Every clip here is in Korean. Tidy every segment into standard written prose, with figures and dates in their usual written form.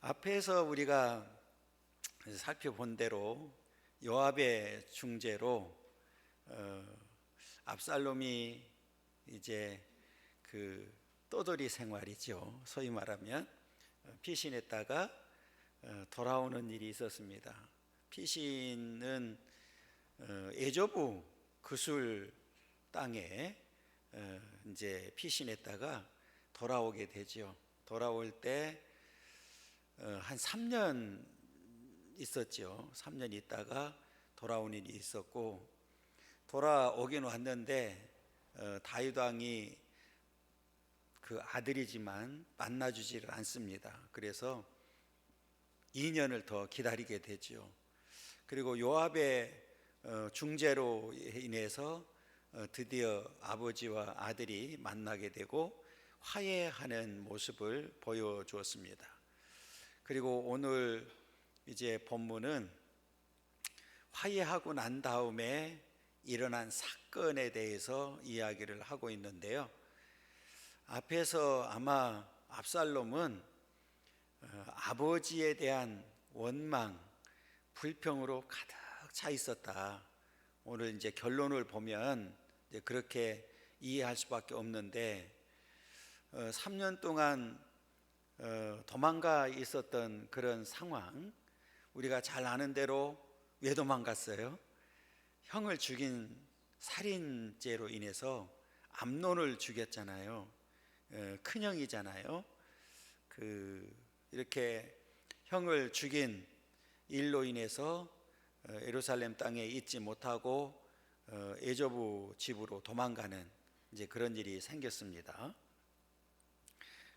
앞에서 우리가 살펴본 대로 요압의 중재로 압살롬이 이제 그 떠돌이 생활이죠. 소위 말하면 피신했다가 돌아오는 일이 있었습니다. 피신은 에조부 그술 땅에 이제 피신했다가 돌아오게 되죠. 돌아올 때 한 3년 있었죠. 3년 있다가 돌아온 일이 있었고, 돌아오긴 왔는데 다윗 왕이 그 아들이지만 만나주지를 않습니다. 그래서 2년을 더 기다리게 되죠. 그리고 요압의 중재로 인해서 드디어 아버지와 아들이 만나게 되고 화해하는 모습을 보여주었습니다. 그리고 오늘 이제 본문은 화해하고 난 다음에 일어난 사건에 대해서 이야기를 하고 있는데요. 앞에서 아마 압살롬은 아버지에 대한 원망, 불평으로 가득 차 있었다. 오늘 이제 결론을 보면 이제 그렇게 이해할 수밖에 없는데, 3년 동안 도망가 있었던 그런 상황, 우리가 잘 아는 대로 왜 도망갔어요? 형을 죽인 살인죄로 인해서 암논을 죽였잖아요. 큰형이잖아요. 이렇게 형을 죽인 일로 인해서 예루살렘 땅에 있지 못하고 에조부 집으로 도망가는 이제 그런 일이 생겼습니다.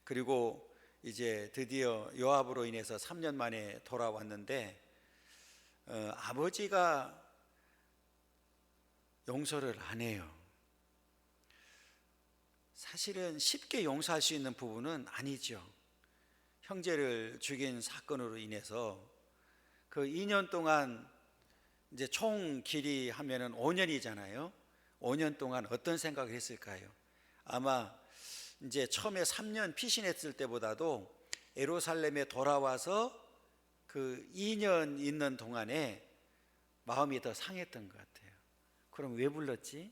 그리고 이제 드디어 요압으로 인해서 3년 만에 돌아왔는데 아버지가 용서를 안 해요. 사실은 쉽게 용서할 수 있는 부분은 아니죠. 형제를 죽인 사건으로 인해서 그 2년 동안 이제 총 길이 하면은 5년이잖아요. 5년 동안 어떤 생각을 했을까요? 아마 이제 처음에 3년 피신했을 때보다도 예루살렘에 돌아와서 그 2년 있는 동안에 마음이 더 상했던 것 같아요. 그럼 왜 불렀지?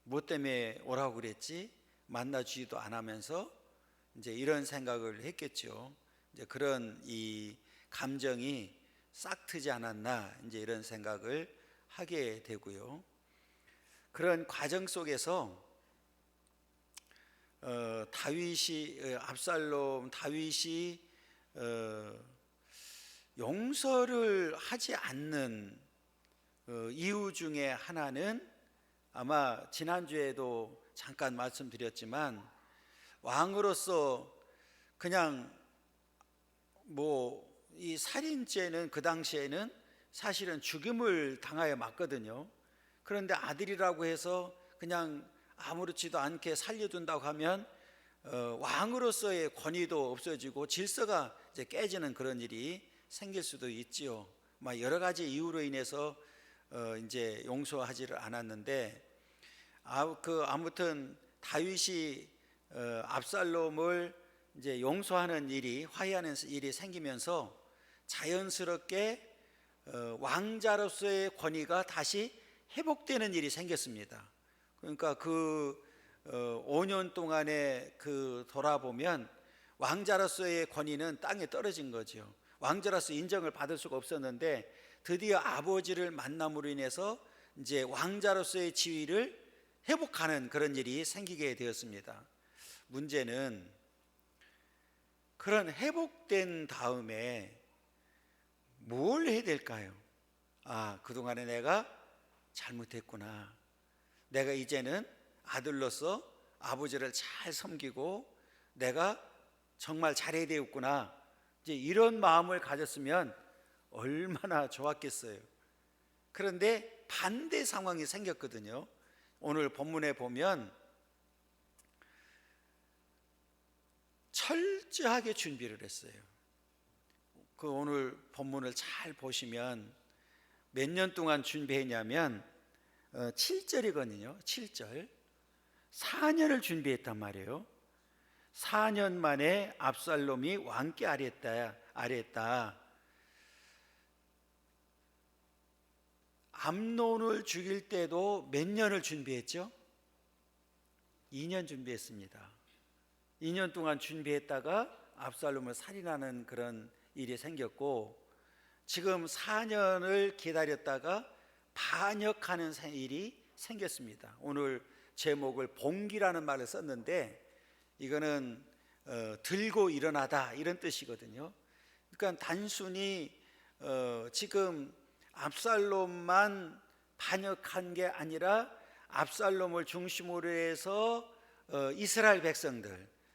뭐 때문에 오라고 그랬지? 만나주지도 않으면서 이제 이런 생각을 했겠죠. 이제 그런 이 감정이 싹 트지 않았나, 이제 이런 생각을 하게 되고요. 그런 과정 속에서 다윗이 용서를 하지 않는 이유 중에 하나는 아마 지난주에도 잠깐 말씀드렸지만, 왕으로서 그냥 이 살인죄는 그 당시에는 사실은 죽임을 당하여 맞거든요. 그런데 아들이라고 해서 그냥 아무렇지도 않게 살려둔다고 하면 왕으로서의 권위도 없어지고 질서가 이제 깨지는 그런 일이 생길 수도 있지요. 여러 가지 이유로 인해서 이제 용서하지를 않았는데, 아무튼 다윗이 압살롬을 이제 용서하는 일이, 화해하는 일이 생기면서 자연스럽게 왕자로서의 권위가 다시 회복되는 일이 생겼습니다. 그러니까 5년 동안에 돌아보면 왕자로서의 권위는 땅에 떨어진 거죠. 왕자로서 인정을 받을 수가 없었는데 드디어 아버지를 만남으로 인해서 이제 왕자로서의 지위를 회복하는 그런 일이 생기게 되었습니다. 문제는 그런 회복된 다음에 뭘 해야 될까요? 그동안에 내가 잘못했구나. 내가 이제는 아들로서 아버지를 잘 섬기고 내가 정말 잘해야 되겠구나. 이제 이런 마음을 가졌으면 얼마나 좋았겠어요. 그런데 반대 상황이 생겼거든요. 오늘 본문에 보면 철저하게 준비를 했어요. 오늘 본문을 잘 보시면 몇 년 동안 준비했냐면 7절이거든요. 7절. 4년을 준비했단 말이에요. 4년 만에 압살롬이 왕께 아뢰었다. 암논을 죽일 때도 몇 년을 준비했죠? 2년 준비했습니다. 2년 동안 준비했다가 압살롬을 살인하는 그런 일이 생겼고, 지금 4년을 기다렸다가 반역하는 일이 생겼습니다. 오늘 제목을 봉기라는 말을 썼는데, 이거는 들고 일어나다 이런 뜻이거든요. 그러니까 단순히 지금 압살롬만 반역한 게 아니라 압살롬을 중심으로 해서 이스라엘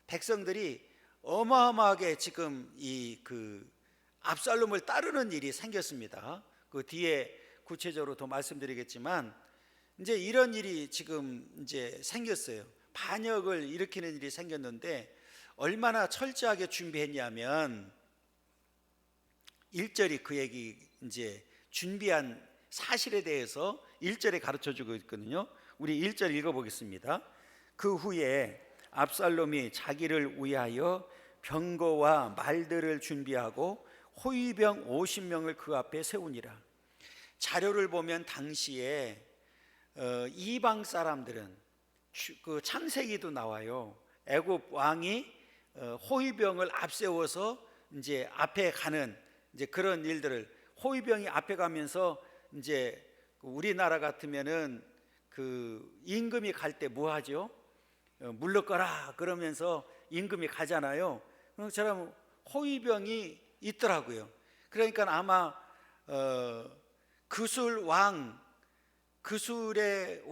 백성들이 어마어마하게 지금 그 압살롬을 따르는 일이 생겼습니다. 그 뒤에 구체적으로 더 말씀드리겠지만, 이제 이런 일이 지금 이제 생겼어요. 반역을 일으키는 일이 생겼는데, 얼마나 철저하게 준비했냐면 1절이 그 얘기 이제 준비한 사실에 대해서 1절에 가르쳐 주고 있거든요. 우리 1절 읽어보겠습니다. 그 후에 압살롬이 자기를 위하여 병거와 말들을 준비하고 호위병 50명을 그 앞에 세우니라. 자료를 보면 당시에 이방 사람들은, 그 창세기도 나와요. 애굽 왕이 호위병을 앞세워서 이제 앞에 가는 이제 그런 일들을, 호위병이 앞에 가면서 이제 우리나라 같으면은 그 임금이 갈 때 뭐 하죠? 물러가라 그러면서 임금이 가잖아요. 그처럼 호위병이 있더라고요. 그러니까 아마 그술의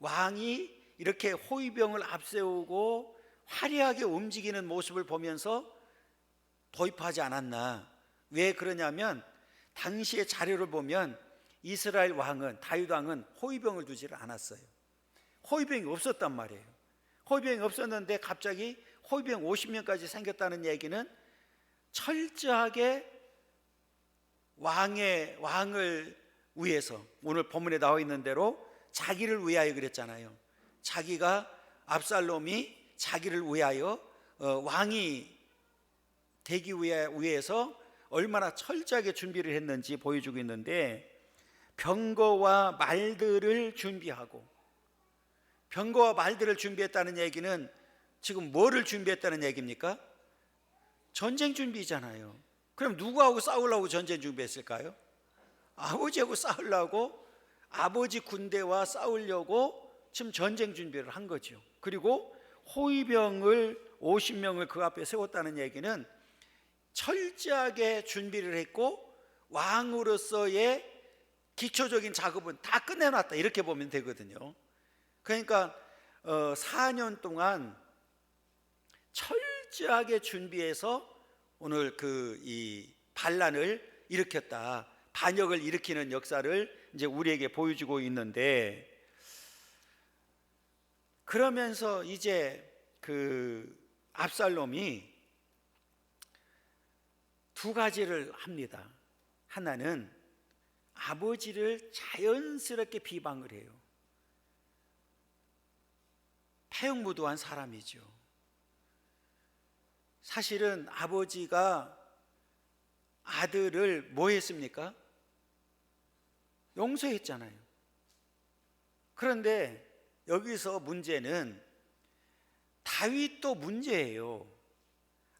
왕이 이렇게 호위병을 앞세우고 화려하게 움직이는 모습을 보면서 도입하지 않았나. 왜 그러냐면 당시의 자료를 보면 이스라엘 왕은, 다윗 왕은 호위병을 두지를 않았어요. 호위병이 없었단 말이에요. 호위병이 없었는데 갑자기 호위병 50명까지 생겼다는 얘기는 철저하게 왕을 위해서, 오늘 본문에 나와 있는 대로 자기를 위하여 그랬잖아요. 압살롬이 자기를 위하여 왕이 되기 위해서 얼마나 철저하게 준비를 했는지 보여주고 있는데, 병거와 말들을 준비하고, 병거와 말들을 준비했다는 얘기는 지금 뭐를 준비했다는 얘기입니까? 전쟁 준비잖아요. 그럼 누구하고 싸우려고 전쟁 준비했을까요? 아버지하고 싸우려고, 아버지 군대와 싸우려고 지금 전쟁 준비를 한 거죠. 그리고 호위병을 50명을 그 앞에 세웠다는 얘기는 철저하게 준비를 했고 왕으로서의 기초적인 작업은 다 끝내놨다, 이렇게 보면 되거든요. 그러니까 4년 동안 철저하게 준비해서 오늘 이 반란을 일으켰다, 반역을 일으키는 역사를 이제 우리에게 보여주고 있는데, 그러면서 이제 그 압살롬이 두 가지를 합니다. 하나는 아버지를 자연스럽게 비방을 해요. 패역무도한 사람이죠. 사실은 아버지가 아들을 뭐 했습니까? 용서했잖아요. 그런데 여기서 문제는 다윗도 문제예요.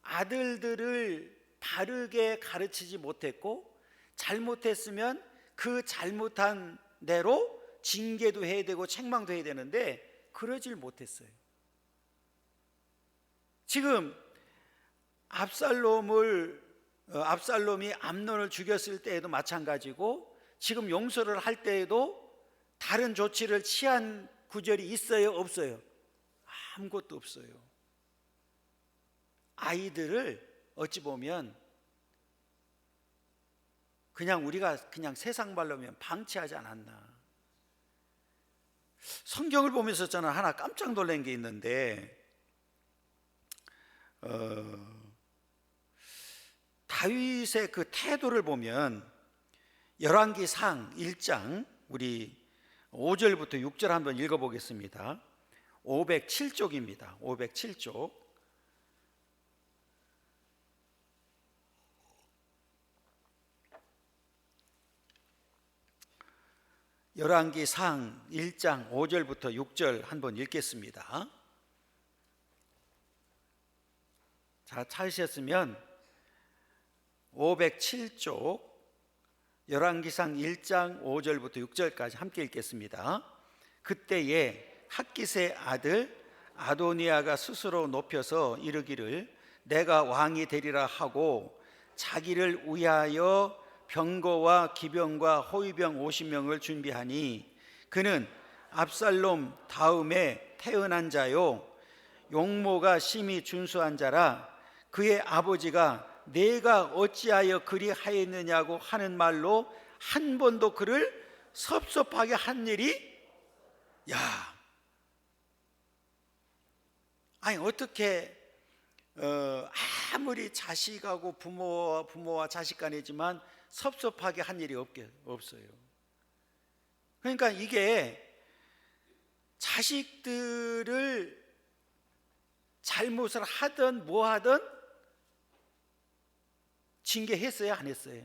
아들들을 바르게 가르치지 못했고, 잘못했으면 그 잘못한 대로 징계도 해야 되고 책망도 해야 되는데 그러질 못했어요. 지금 압살롬이 암논을 죽였을 때에도 마찬가지고, 지금 용서를 할 때에도 다른 조치를 취한 구절이 있어요, 없어요? 아무것도 없어요. 아이들을 어찌 보면 우리가 세상 말로 하면 방치하지 않았나. 성경을 보면서 저는 하나 깜짝 놀란 게 있는데, 다윗의 그 태도를 보면 열왕기상 1장 우리 5절부터 6절 한번 읽어보겠습니다. 507쪽입니다. 507쪽. 열왕기상 1장 5절부터 6절 한번 읽겠습니다. 자, 찾으셨으면 507쪽 열왕기상 1장 5절부터 6절까지 함께 읽겠습니다. 그때에 핫깃의 아들 아도니아가 스스로 높여서 이르기를 내가 왕이 되리라 하고 자기를 위하여 병거와 기병과 호위병 50명을 준비하니 그는 압살롬 다음에 태어난 자요 용모가 심히 준수한 자라 그의 아버지가 내가 어찌하여 그리 하였느냐고 하는 말로 한 번도 그를 섭섭하게 한 일이 아니 어떻게 아무리 자식하고 부모와 자식 간이지만 섭섭하게 한 일이 없어요. 그러니까 이게 자식들을 잘못을 하든 뭐 하든 징계했어요, 안 했어요?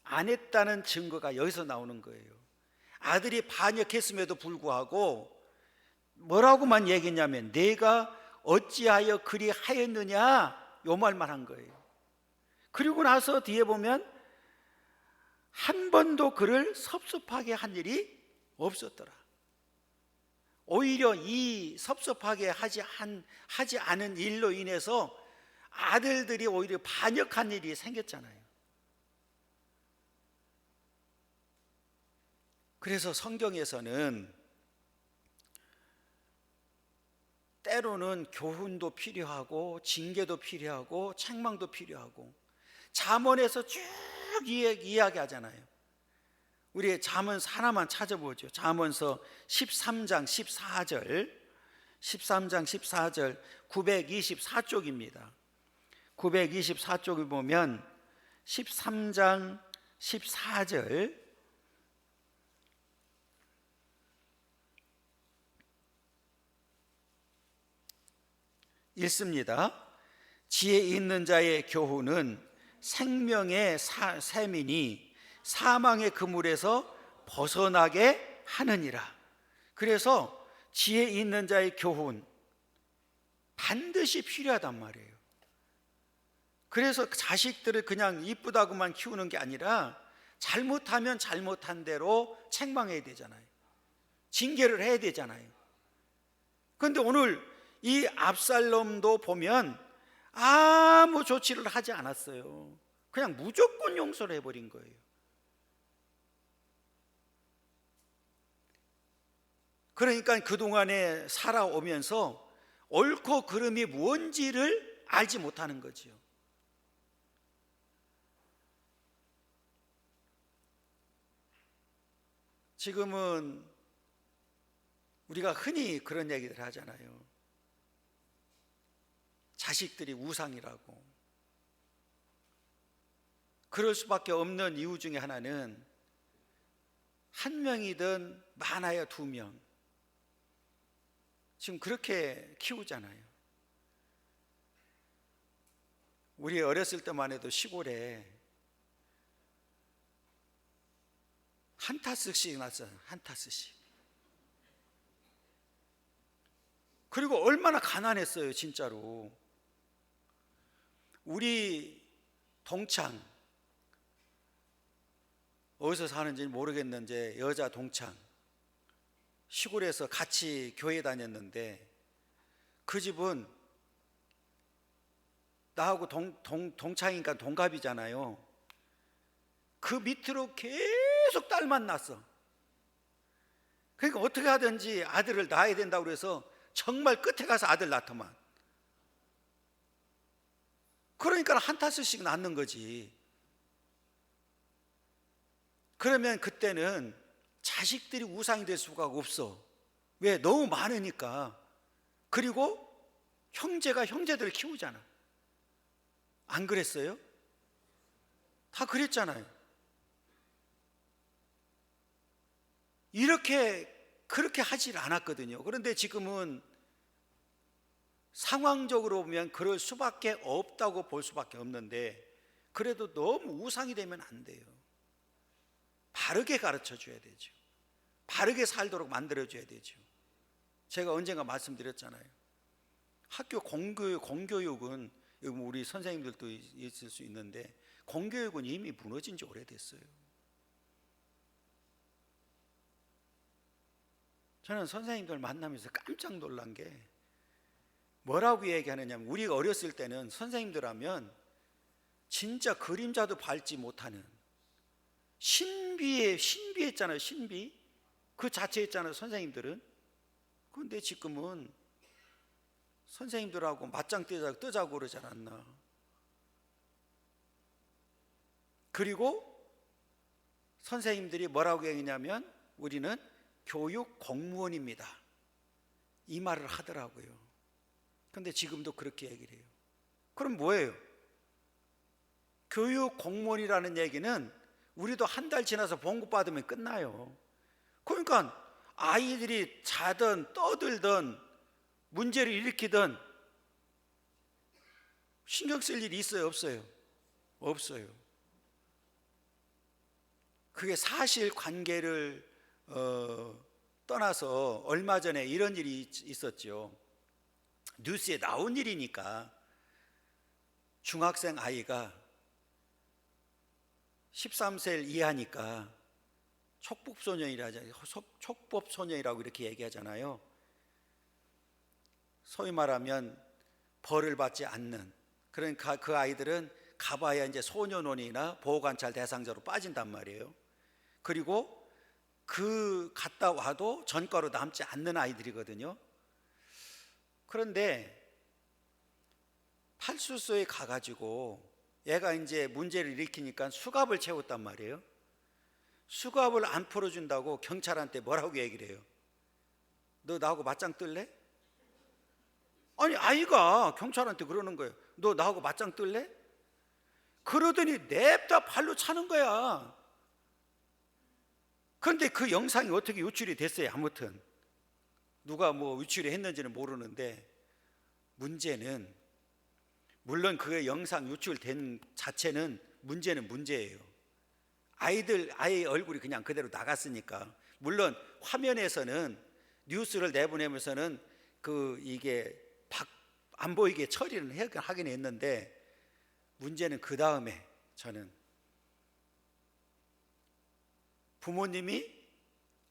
안 했다는 증거가 여기서 나오는 거예요. 아들이 반역했음에도 불구하고 뭐라고만 얘기했냐면 내가 어찌하여 그리 하였느냐 요 말만 한 거예요. 그리고 나서 뒤에 보면 한 번도 그를 섭섭하게 한 일이 없었더라. 오히려 이 섭섭하게 하지 않은 일로 인해서 아들들이 오히려 반역한 일이 생겼잖아요. 그래서 성경에서는 때로는 교훈도 필요하고 징계도 필요하고 책망도 필요하고 잠언에서 쭉 이야기하잖아요. 우리 잠언 하나만 찾아보죠. 잠언서 13장 14절 924쪽입니다. 924쪽을 보면 13장 14절 읽습니다. 지혜 있는 자의 교훈은 생명의 샘이니 사망의 그물에서 벗어나게 하느니라. 그래서 지혜 있는 자의 교훈 반드시 필요하단 말이에요. 그래서 자식들을 그냥 이쁘다고만 키우는 게 아니라 잘못하면 잘못한 대로 책망해야 되잖아요. 징계를 해야 되잖아요. 그런데 오늘 이 압살롬도 보면 아무 조치를 하지 않았어요. 그냥 무조건 용서를 해버린 거예요. 그러니까 그동안에 살아오면서 옳고 그름이 뭔지를 알지 못하는 거지요. 지금은 우리가 흔히 그런 얘기를 하잖아요. 자식들이 우상이라고. 그럴 수밖에 없는 이유 중에 하나는 한 명이든 많아야 두 명, 지금 그렇게 키우잖아요. 우리 어렸을 때만 해도 시골에 한 타스씩 났어요. 한 타스씩. 그리고 얼마나 가난했어요, 진짜로. 우리 동창, 어디서 사는지는 모르겠는데 여자 동창, 시골에서 같이 교회 다녔는데 그 집은 나하고 동창이니까 동갑이잖아요. 그 밑으로 계속 딸만 낳았어. 그러니까 어떻게 하든지 아들을 낳아야 된다고 그래서 정말 끝에 가서 아들 낳더만. 그러니까 한 타스씩 낳는 거지. 그러면 그때는 자식들이 우상이 될 수가 없어. 왜? 너무 많으니까. 그리고 형제가 형제들을 키우잖아. 안 그랬어요? 다 그랬잖아요. 그렇게 하질 않았거든요. 그런데 지금은 상황적으로 보면 그럴 수밖에 없다고 볼 수밖에 없는데, 그래도 너무 우상이 되면 안 돼요. 바르게 가르쳐 줘야 되죠. 바르게 살도록 만들어 줘야 되죠. 제가 언젠가 말씀드렸잖아요. 학교 공교육은, 우리 선생님들도 있을 수 있는데, 공교육은 이미 무너진 지 오래됐어요. 저는 선생님들 만나면서 깜짝 놀란 게 뭐라고 얘기하느냐면, 우리가 어렸을 때는 선생님들 하면 진짜 그림자도 밟지 못하는 신비했잖아요. 신비 그 자체였잖아요, 선생님들은. 그런데 지금은 선생님들하고 맞짱 뜨자고 그러지 않았나. 그리고 선생님들이 뭐라고 얘기냐면, 우리는 교육 공무원입니다, 이 말을 하더라고요. 그런데 지금도 그렇게 얘기를 해요. 그럼 뭐예요? 교육 공무원이라는 얘기는 우리도 한 달 지나서 봉급 받으면 끝나요. 그러니까 아이들이 자든 떠들든 문제를 일으키든 신경 쓸 일이 있어요, 없어요? 없어요. 그게 사실관계를 떠나서 얼마 전에 이런 일이 있었죠. 뉴스에 나온 일이니까. 중학생 아이가 13세 이하니까 촉법소년이라고 이렇게 얘기하잖아요. 소위 말하면 벌을 받지 않는, 그러니까 그 아이들은 가봐야 이제 소년원이나 보호관찰 대상자로 빠진단 말이에요. 그리고 그 갔다 와도 전과로 남지 않는 아이들이거든요. 그런데派出所에 가가지고 얘가 이제 문제를 일으키니까 수갑을 채웠단 말이에요. 수갑을 안 풀어준다고 경찰한테 뭐라고 얘기를 해요? 너 나하고 맞짱 뜰래? 아니, 아이가 경찰한테 그러는 거예요. 너 나하고 맞짱 뜰래? 그러더니 냅다 발로 차는 거야. 그런데 그 영상이 어떻게 유출이 됐어요? 아무튼 누가 뭐 유출이 했는지는 모르는데, 문제는, 물론 그 영상 유출된 자체는 문제는 문제예요. 아이 얼굴이 그냥 그대로 나갔으니까. 물론 화면에서는, 뉴스를 내보내면서는 이게 안 보이게 처리는 하긴 했는데, 문제는 그 다음에, 저는 부모님이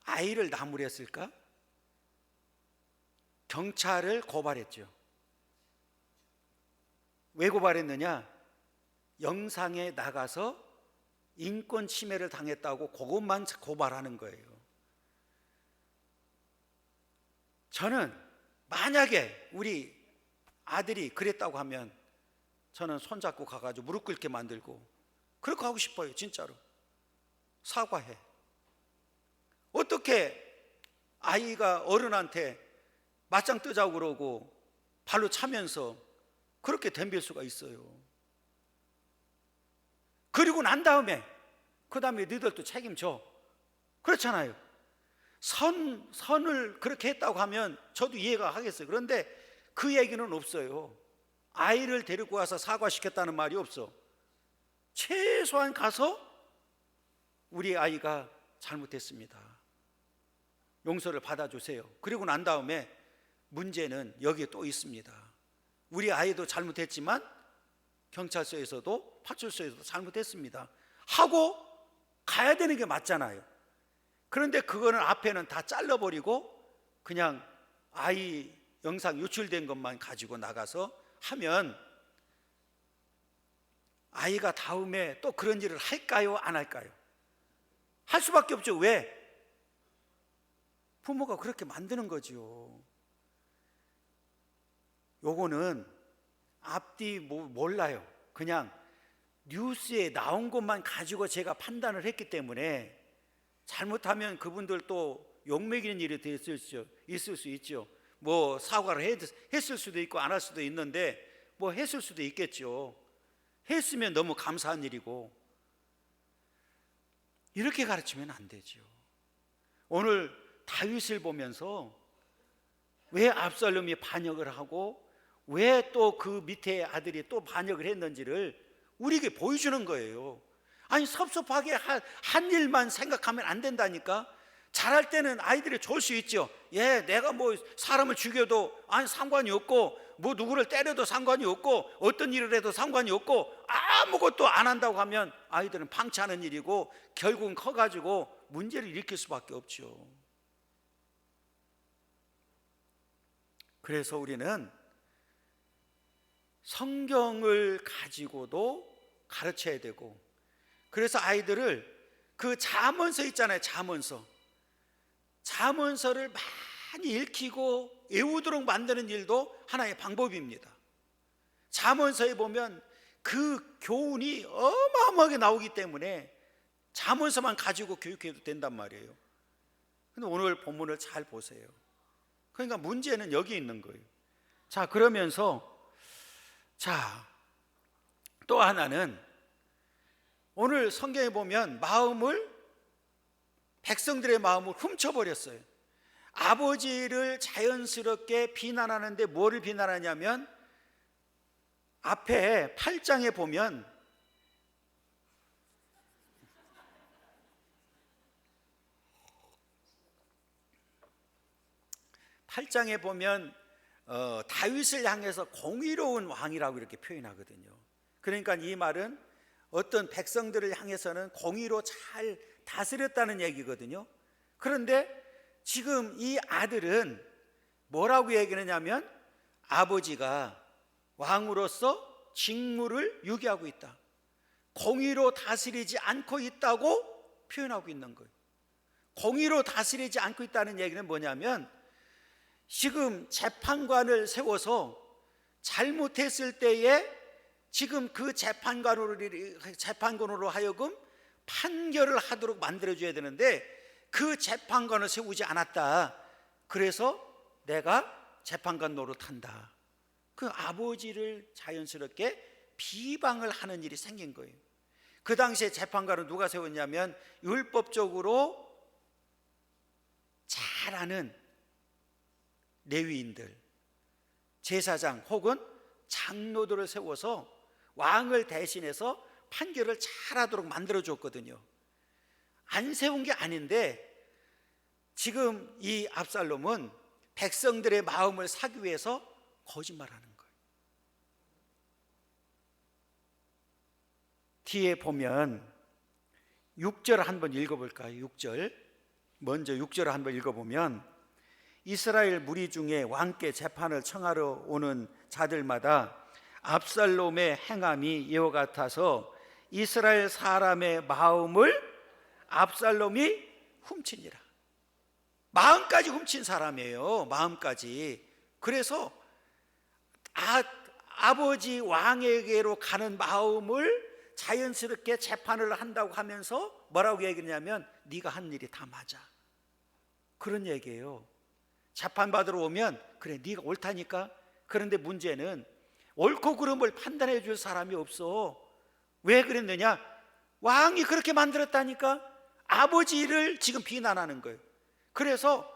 아이를 나무랬을까? 경찰을 고발했죠. 왜 고발했느냐? 영상에 나가서 인권 침해를 당했다고 그것만 고발하는 거예요. 저는 만약에 우리 아들이 그랬다고 하면 저는 손잡고 가가지고 무릎 꿇게 만들고 그렇게 하고 싶어요. 진짜로 사과해. 어떻게 아이가 어른한테 맞짱 뜨자고 그러고 발로 차면서 그렇게 덤빌 수가 있어요. 그리고 난 다음에 그 다음에 너희들도 책임져, 그렇잖아요. 선을 그렇게 했다고 하면 저도 이해가 하겠어요. 그런데 그 얘기는 없어요. 아이를 데리고 와서 사과시켰다는 말이 없어. 최소한 가서 우리 아이가 잘못했습니다, 용서를 받아주세요. 그리고 난 다음에 문제는 여기에 또 있습니다. 우리 아이도 잘못했지만 경찰서에서도 파출소에서도 잘못했습니다 하고 가야 되는 게 맞잖아요. 그런데 그거는 앞에는 다 잘라버리고 그냥 아이 영상 유출된 것만 가지고 나가서 하면 아이가 다음에 또 그런 일을 할까요? 안 할까요? 할 수밖에 없죠. 왜? 부모가 그렇게 만드는 거죠. 요거는 앞뒤 몰라요. 그냥 뉴스에 나온 것만 가지고 제가 판단을 했기 때문에 잘못하면 그분들 또 욕먹이는 일이 있을 수 있죠. 뭐 사과를 했을 수도 있고 안 할 수도 있는데, 뭐 했을 수도 있겠죠. 했으면 너무 감사한 일이고. 이렇게 가르치면 안 되죠. 오늘 다윗을 보면서 왜 압살롬이 반역을 하고 왜 또 그 밑에 아들이 또 반역을 했는지를 우리에게 보여주는 거예요. 아니, 섭섭하게 한 일만 생각하면 안 된다니까. 잘할 때는 아이들이 좋을 수 있죠. 예, 내가 뭐 사람을 죽여도 아니 상관이 없고, 뭐 누구를 때려도 상관이 없고, 어떤 일을 해도 상관이 없고, 아무것도 안 한다고 하면 아이들은 방치하는 일이고 결국은 커가지고 문제를 일으킬 수밖에 없죠. 그래서 우리는 성경을 가지고도 가르쳐야 되고, 그래서 아이들을 그 잠언서 있잖아요. 잠언서를 많이 읽히고 외우도록 만드는 일도 하나의 방법입니다. 잠언서에 보면 그 교훈이 어마어마하게 나오기 때문에 잠언서만 가지고 교육해도 된단 말이에요. 근데 오늘 본문을 잘 보세요. 그러니까 문제는 여기 있는 거예요. 자, 그러면서 또 하나는 오늘 성경에 보면 백성들의 마음을 훔쳐버렸어요. 아버지를 자연스럽게 비난하는데 뭐를 비난하냐면, 앞에 8장에 보면 다윗을 향해서 공의로운 왕이라고 이렇게 표현하거든요. 그러니까 이 말은 어떤 백성들을 향해서는 공의로 잘 다스렸다는 얘기거든요. 그런데 지금 이 아들은 뭐라고 얘기하냐면, 아버지가 왕으로서 직무를 유기하고 있다, 공의로 다스리지 않고 있다고 표현하고 있는 거예요. 공의로 다스리지 않고 있다는 얘기는 뭐냐면, 지금 재판관을 세워서 잘못했을 때에 지금 그 재판관으로 하여금 판결을 하도록 만들어줘야 되는데 그 재판관을 세우지 않았다. 그래서 내가 재판관 노릇한다. 그 아버지를 자연스럽게 비방을 하는 일이 생긴 거예요. 그 당시에 재판관은 누가 세웠냐면, 율법적으로 잘 아는 레위인들, 제사장 혹은 장로들을 세워서 왕을 대신해서 판결을 잘하도록 만들어줬거든요. 안 세운 게 아닌데 지금 이 압살롬은 백성들의 마음을 사기 위해서 거짓말하는 거예요. 뒤에 보면 6절 한번 읽어볼까요? 6절 먼저 6절을 한번 읽어보면, 이스라엘 무리 중에 왕께 재판을 청하러 오는 자들마다 압살롬의 행함이 이와 같아서 이스라엘 사람의 마음을 압살롬이 훔치니라. 마음까지 훔친 사람이에요. 마음까지. 그래서 아버지 왕에게로 가는 마음을 자연스럽게 재판을 한다고 하면서 뭐라고 얘기하냐면, 네가 한 일이 다 맞아, 그런 얘기예요. 재판받으러 오면 그래, 네가 옳다니까. 그런데 문제는 옳고 그름을 판단해 줄 사람이 없어. 왜 그랬느냐? 왕이 그렇게 만들었다니까. 아버지를 지금 비난하는 거예요. 그래서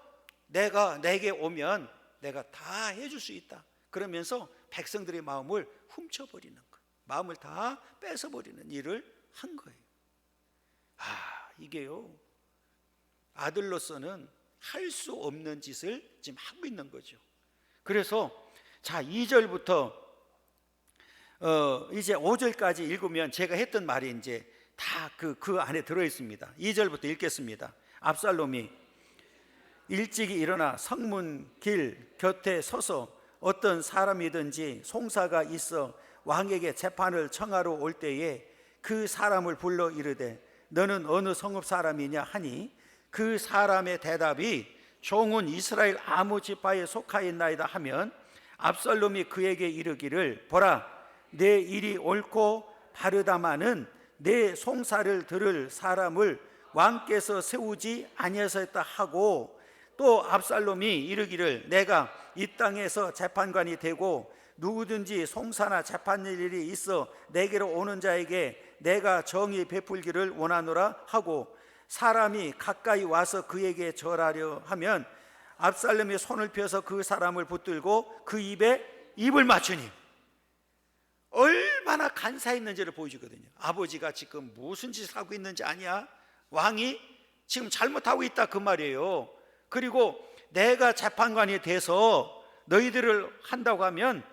내게 오면 내가 다 해줄 수 있다, 그러면서 백성들의 마음을 훔쳐버리는 거예요. 마음을 다 뺏어버리는 일을 한 거예요. 이게요, 아들로서는 할 수 없는 짓을 지금 하고 있는 거죠. 그래서 2절부터 이제 5절까지 읽으면 제가 했던 말이 이제 다 그 안에 들어 있습니다. 2절부터 읽겠습니다. 압살롬이 일찍이 일어나 성문 길 곁에 서서 어떤 사람이든지 송사가 있어 왕에게 재판을 청하러 올 때에 그 사람을 불러 이르되, 너는 어느 성읍 사람이냐 하니, 그 사람의 대답이 종은 이스라엘 아무 지파에 속하였나이다 하면, 압살롬이 그에게 이르기를, 보라, 내 일이 옳고 바르다마는 내 송사를 들을 사람을 왕께서 세우지 아니하셨다 하고, 또 압살롬이 이르기를, 내가 이 땅에서 재판관이 되고 누구든지 송사나 재판일 일이 있어 내게로 오는 자에게 내가 정의 베풀기를 원하노라 하고, 사람이 가까이 와서 그에게 절하려 하면 압살롬이 손을 펴서 그 사람을 붙들고 그 입에 입을 맞추니 얼마나 간사했는지를 보여주거든요. 아버지가 지금 무슨 짓을 하고 있는지 아냐? 왕이 지금 잘못하고 있다 그 말이에요. 그리고 내가 재판관이 돼서 너희들을 한다고 하면,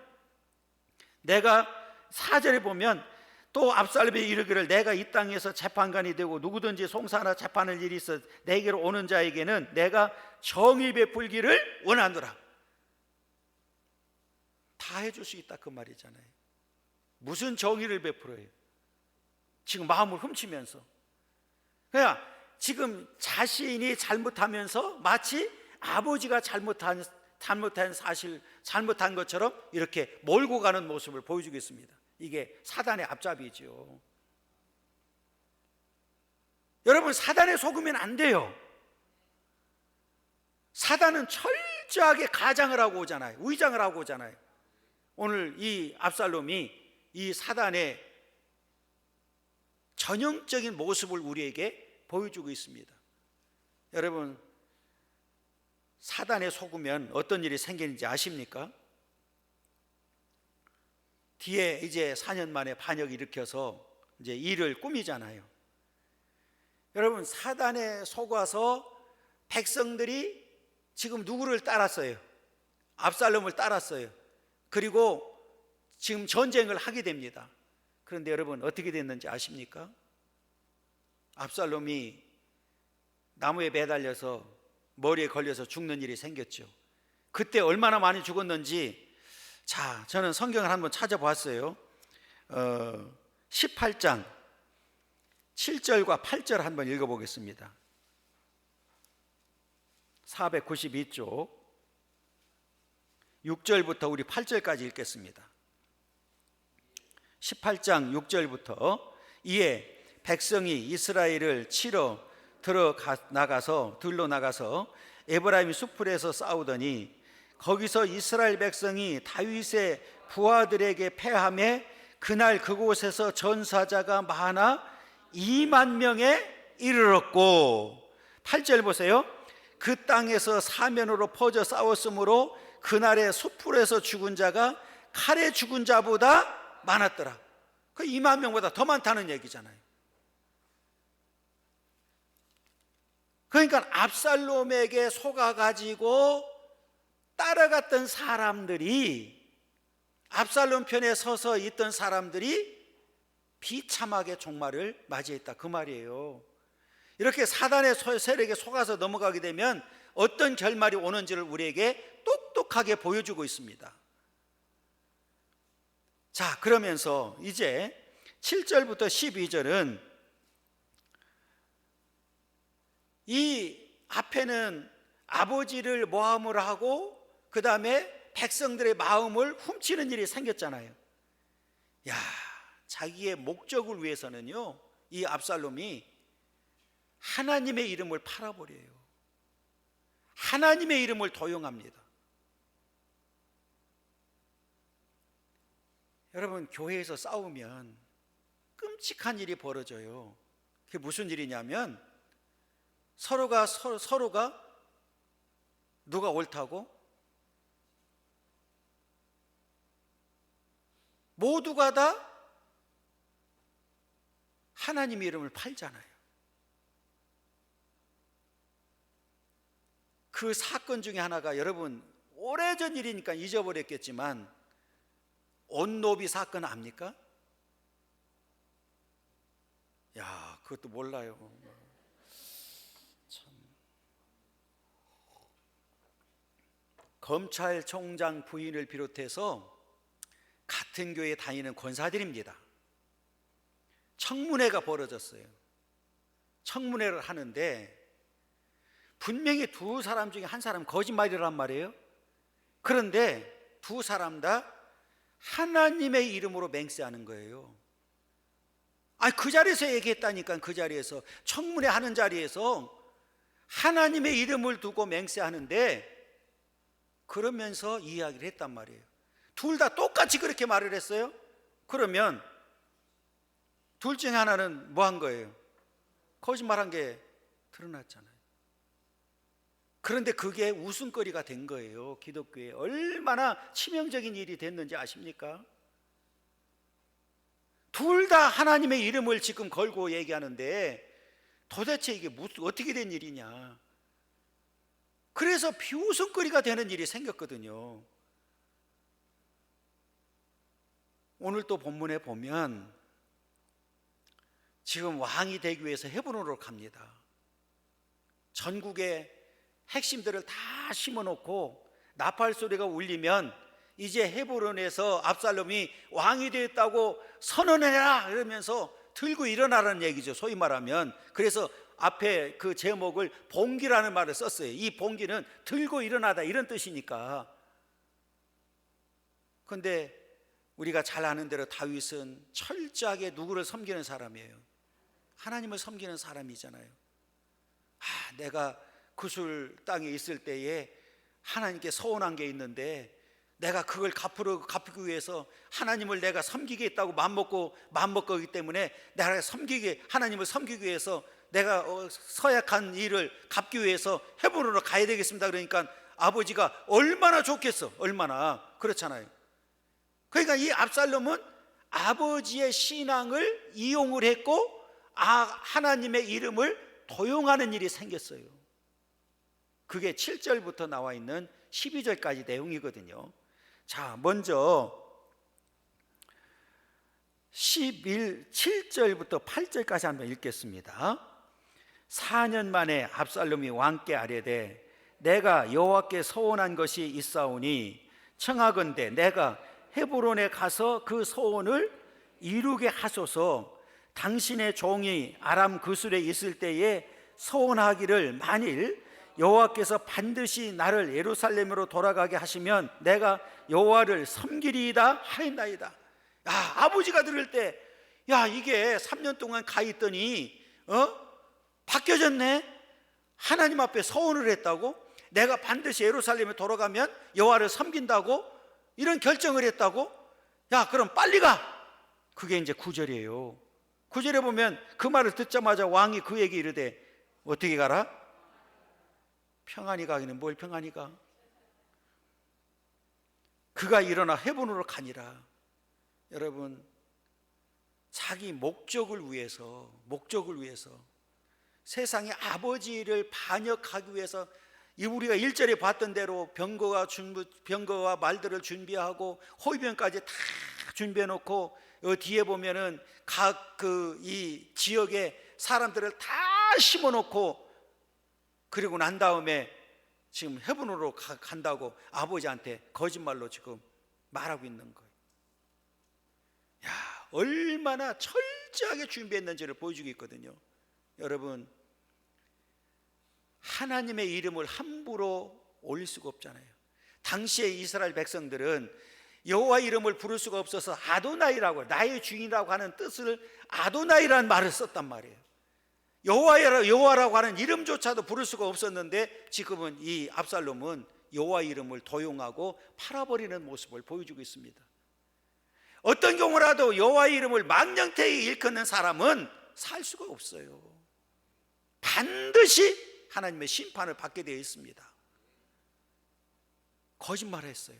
내가 4절에 보면 또 압살롬이 이르기를 내가 이 땅에서 재판관이 되고 누구든지 송사나 재판할 일이 있어 내게로 오는 자에게는 내가 정의 베풀기를 원하노라. 다 해줄 수 있다 그 말이잖아요. 무슨 정의를 베풀어요? 지금 마음을 훔치면서. 그냥 지금 자신이 잘못하면서 마치 아버지가 잘못한 사실, 잘못한 것처럼 이렇게 몰고 가는 모습을 보여주고 있습니다. 이게 사단의 앞잡이죠. 여러분, 사단에 속으면 안 돼요. 사단은 철저하게 가장을 하고 오잖아요. 위장을 하고 오잖아요. 오늘 이 압살롬이 이 사단의 전형적인 모습을 우리에게 보여주고 있습니다. 여러분, 사단에 속으면 어떤 일이 생기는지 아십니까? 뒤에 이제 4년 만에 반역을 일으켜서 이제 일을 꾸미잖아요. 여러분, 사단에 속아서 백성들이 지금 누구를 따랐어요? 압살롬을 따랐어요. 그리고 지금 전쟁을 하게 됩니다. 그런데 여러분, 어떻게 됐는지 아십니까? 압살롬이 나무에 매달려서 머리에 걸려서 죽는 일이 생겼죠. 그때 얼마나 많이 죽었는지, 자, 저는 성경을 한번 찾아봤어요. 18장 7절과 8절 한번 읽어보겠습니다. 492쪽 6절부터 우리 8절까지 읽겠습니다. 18장 6절부터 이에 백성이 이스라엘을 치러 들러 나가서 에브라임 숲풀에서 싸우더니 거기서 이스라엘 백성이 다윗의 부하들에게 패하매 그날 그곳에서 전사자가 많아 2만 명에 이르렀고, 8절 보세요. 그 땅에서 사면으로 퍼져 싸웠으므로 그날의 숲풀에서 죽은 자가 칼에 죽은 자보다 많았더라. 그 2만 명보다 더 많다는 얘기잖아요. 그러니까 압살롬에게 속아가지고 따라갔던 사람들이, 압살롬 편에 서서 있던 사람들이 비참하게 종말을 맞이했다 그 말이에요. 이렇게 사단의 세력에 속아서 넘어가게 되면 어떤 결말이 오는지를 우리에게 똑똑하게 보여주고 있습니다. 자, 그러면서 이제 7절부터 12절은 이 앞에는 아버지를 모함을 하고 그 다음에 백성들의 마음을 훔치는 일이 생겼잖아요. 야, 자기의 목적을 위해서는요, 이 압살롬이 하나님의 이름을 팔아버려요. 하나님의 이름을 도용합니다. 여러분, 교회에서 싸우면 끔찍한 일이 벌어져요. 그게 무슨 일이냐면 서로가 누가 옳다고? 모두가 다 하나님의 이름을 팔잖아요. 그 사건 중에 하나가, 여러분 오래전 일이니까 잊어버렸겠지만 온노비 사건 압니까? 야, 그것도 몰라요. 참. 검찰총장 부인을 비롯해서 같은 교회에 다니는 권사들입니다. 청문회가 벌어졌어요. 청문회를 하는데 분명히 두 사람 중에 한 사람 거짓말이란 말이에요. 그런데 두 사람 다 하나님의 이름으로 맹세하는 거예요. 그 자리에서 얘기했다니까. 그 자리에서, 청문회 하는 자리에서 하나님의 이름을 두고 맹세하는데, 그러면서 이야기를 했단 말이에요. 둘 다 똑같이 그렇게 말을 했어요. 그러면 둘 중에 하나는 뭐 한 거예요? 거짓말한 게 드러났잖아요. 그런데 그게 웃음거리가 된 거예요. 기독교에 얼마나 치명적인 일이 됐는지 아십니까? 둘 다 하나님의 이름을 지금 걸고 얘기하는데 도대체 이게 어떻게 된 일이냐. 그래서 비웃음거리가 되는 일이 생겼거든요. 오늘 또 본문에 보면 지금 왕이 되기 위해서 헤브론으로 갑니다. 전국에 핵심들을 다 심어놓고 나팔 소리가 울리면 이제 헤브론에서 압살롬이 왕이 되었다고 선언해라 이러면서 들고 일어나라는 얘기죠. 소위 말하면. 그래서 앞에 그 제목을 봉기라는 말을 썼어요. 이 봉기는 들고 일어나다 이런 뜻이니까. 그런데 우리가 잘 아는 대로 다윗은 철저하게 누구를 섬기는 사람이에요. 하나님을 섬기는 사람이잖아요. 내가 구술 땅에 있을 때에 하나님께 서운한 게 있는데 내가 그걸 갚기 위해서 하나님을 내가 섬기겠다고 마음먹기 때문에 내가 하나님을 섬기기 위해서 내가 서약한 일을 갚기 위해서 헤브론으로 가야 되겠습니다. 그러니까 아버지가 얼마나 좋겠어. 얼마나. 그렇잖아요. 그러니까 이 압살롬은 아버지의 신앙을 이용을 했고 하나님의 이름을 도용하는 일이 생겼어요. 그게 7절부터 나와 있는 12절까지 내용이거든요. 자, 먼저 7절부터 8절까지 한번 읽겠습니다. 4년 만에 압살롬이 왕께 아뢰되 내가 여호와께 서원한 것이 있사오니 청하건대 내가 헤브론에 가서 그 소원을 이루게 하소서. 당신의 종이 아람 그술에 있을 때에 소원하기를 만일 여호와께서 반드시 나를 예루살렘으로 돌아가게 하시면 내가 여호와를 섬기리이다 하였나이다. 아버지가 들을 때 이게 3년 동안 가 있더니 바뀌어졌네. 하나님 앞에 서원을 했다고? 내가 반드시 예루살렘에 돌아가면 여호와를 섬긴다고? 이런 결정을 했다고? 그럼 빨리 가. 그게 이제 9절이에요. 9절에 보면 그 말을 듣자마자 왕이 그에게 이르되 어떻게 가라? 평안히 가기는 뭘 평안히 가? 그가 일어나 헤브론으로 가니라. 여러분, 자기 목적을 위해서 세상의 아버지를 반역하기 위해서 우리가 1절에 봤던 대로 병거와 말들을 준비하고 호위병까지 다 준비해 놓고 뒤에 보면은 각 이 지역의 사람들을 다 심어 놓고 그리고 난 다음에 지금 헤브론으로 간다고 아버지한테 거짓말로 지금 말하고 있는 거예요. 얼마나 철저하게 준비했는지를 보여주고 있거든요. 여러분, 하나님의 이름을 함부로 올릴 수가 없잖아요. 당시에 이스라엘 백성들은 여호와 이름을 부를 수가 없어서 아도나이라고, 나의 주인이라고 하는 뜻을 아도나이라는 말을 썼단 말이에요. 여호와라고 하는 이름조차도 부를 수가 없었는데 지금은 이 압살롬은 여호와 이름을 도용하고 팔아버리는 모습을 보여주고 있습니다. 어떤 경우라도 여호와 이름을 망령되이 일컫는 사람은 살 수가 없어요. 반드시 하나님의 심판을 받게 되어 있습니다. 거짓말했어요.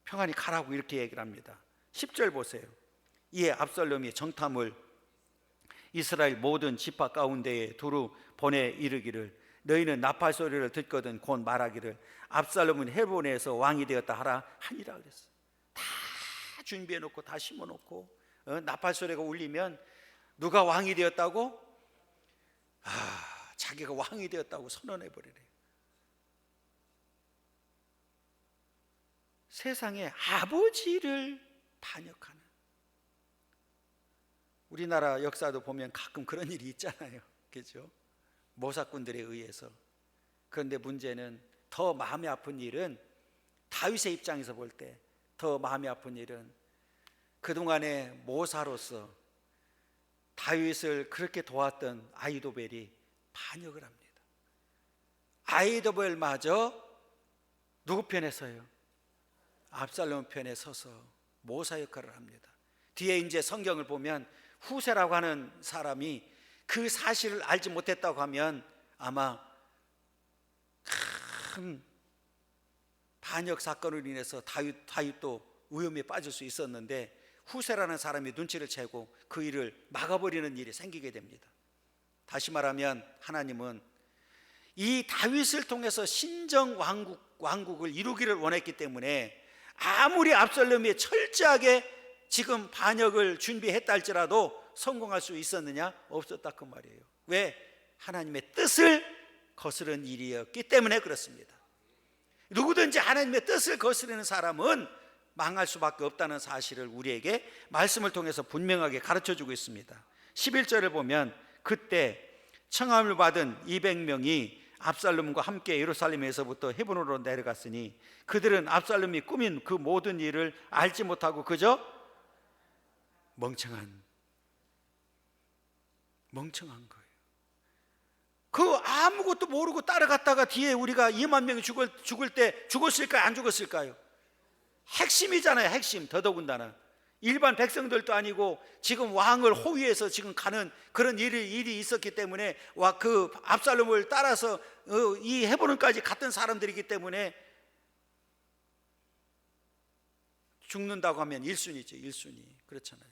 평안히 가라고 이렇게 얘기를 합니다. 10절 보세요. 이에 압살롬이 정탐을 이스라엘 모든 지파 가운데에 두루 보내 이르기를 너희는 나팔 소리를 듣거든 곧 말하기를 압살롬은 헤브론에서 왕이 되었다 하라 하니라 그랬어요. 다 준비해 놓고 다 심어 놓고 나팔 소리가 울리면 누가 왕이 되었다고? 자기가 왕이 되었다고 선언해 버리래요. 세상에 아버지를 반역하는, 우리나라 역사도 보면 가끔 그런 일이 있잖아요. 그렇죠? 모사꾼들에 의해서. 그런데 문제는 더 마음이 아픈 일은, 다윗의 입장에서 볼 때 더 마음이 아픈 일은 그동안의 모사로서 다윗을 그렇게 도왔던 아히도벨이 반역을 합니다. 아히도벨마저 누구 편에 서요? 압살롬 편에 서서 모사 역할을 합니다. 뒤에 이제 성경을 보면 후세라고 하는 사람이 그 사실을 알지 못했다고 하면 아마 큰 반역 사건으로 인해서 다윗도 위험에 빠질 수 있었는데 후세라는 사람이 눈치를 채고 그 일을 막아버리는 일이 생기게 됩니다. 다시 말하면 하나님은 이 다윗을 통해서 신정 왕국을 이루기를 원했기 때문에 아무리 압살롬이 철저하게 지금 반역을 준비했다 할지라도 성공할 수 있었느냐? 없었다 그 말이에요. 왜? 하나님의 뜻을 거스른 일이었기 때문에 그렇습니다. 누구든지 하나님의 뜻을 거스르는 사람은 망할 수밖에 없다는 사실을 우리에게 말씀을 통해서 분명하게 가르쳐주고 있습니다. 11절을 보면 그때 청함을 받은 200명이 압살롬과 함께 예루살렘에서부터 헤브론으로 내려갔으니 그들은 압살롬이 꾸민 그 모든 일을 알지 못하고 그저 멍청한 거예요. 그 아무것도 모르고 따라갔다가 뒤에 우리가 2만 명이 죽을 때 죽었을까요? 안 죽었을까요? 핵심이잖아요. 핵심. 더더군다나 일반 백성들도 아니고 지금 왕을 호위해서 지금 가는 그런 일이 있었기 때문에 그 압살롬을 따라서 이 헤브론까지 갔던 사람들이기 때문에 죽는다고 하면 1순위죠. 1순위. 그렇잖아요.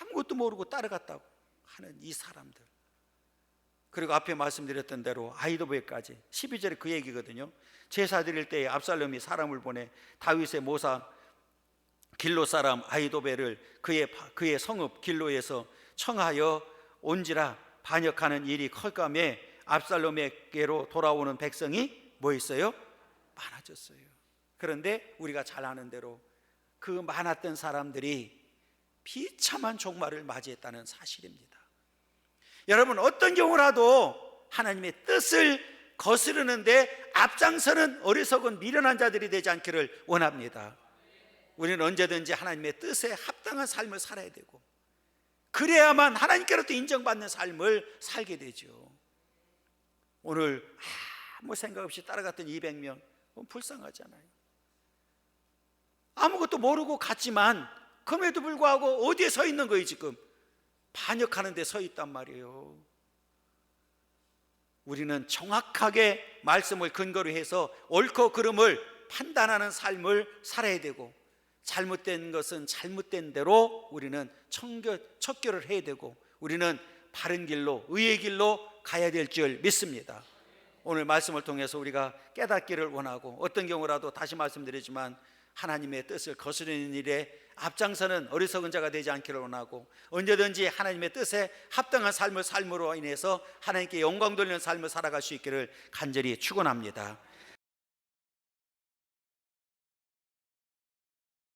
아무것도 모르고 따라갔다고 하는 이 사람들. 그리고 앞에 말씀드렸던 대로 아히도베까지 12절에 그 얘기거든요. 제사 드릴 때에 압살롬이 사람을 보내 다윗의 모사 길로 사람 아히도베를 그의 성읍 길로에서 청하여 온지라 반역하는 일이 컸감에 압살롬에게로 돌아오는 백성이 뭐 있어요? 많아졌어요. 그런데 우리가 잘 아는 대로 그 많았던 사람들이 비참한 종말을 맞이했다는 사실입니다. 여러분, 어떤 경우라도 하나님의 뜻을 거스르는데 앞장서는 어리석은 미련한 자들이 되지 않기를 원합니다. 우리는 언제든지 하나님의 뜻에 합당한 삶을 살아야 되고 그래야만 하나님께로부터 인정받는 삶을 살게 되죠. 오늘 아무 생각 없이 따라갔던 200명 불쌍하잖아요. 아무것도 모르고 갔지만 그럼에도 불구하고 어디에 서 있는 거예요? 지금 반역하는 데 서 있단 말이에요. 우리는 정확하게 말씀을 근거로 해서 옳고 그름을 판단하는 삶을 살아야 되고 잘못된 것은 잘못된 대로 우리는 척결을 해야 되고 우리는 바른 길로 의의 길로 가야 될 줄 믿습니다. 오늘 말씀을 통해서 우리가 깨닫기를 원하고 어떤 경우라도 다시 말씀드리지만 하나님의 뜻을 거스르는 일에 앞장서는 어리석은 자가 되지 않기를 원하고 언제든지 하나님의 뜻에 합당한 삶을 삶으로 인해서 하나님께 영광 돌리는 삶을 살아갈 수 있기를 간절히 축원합니다.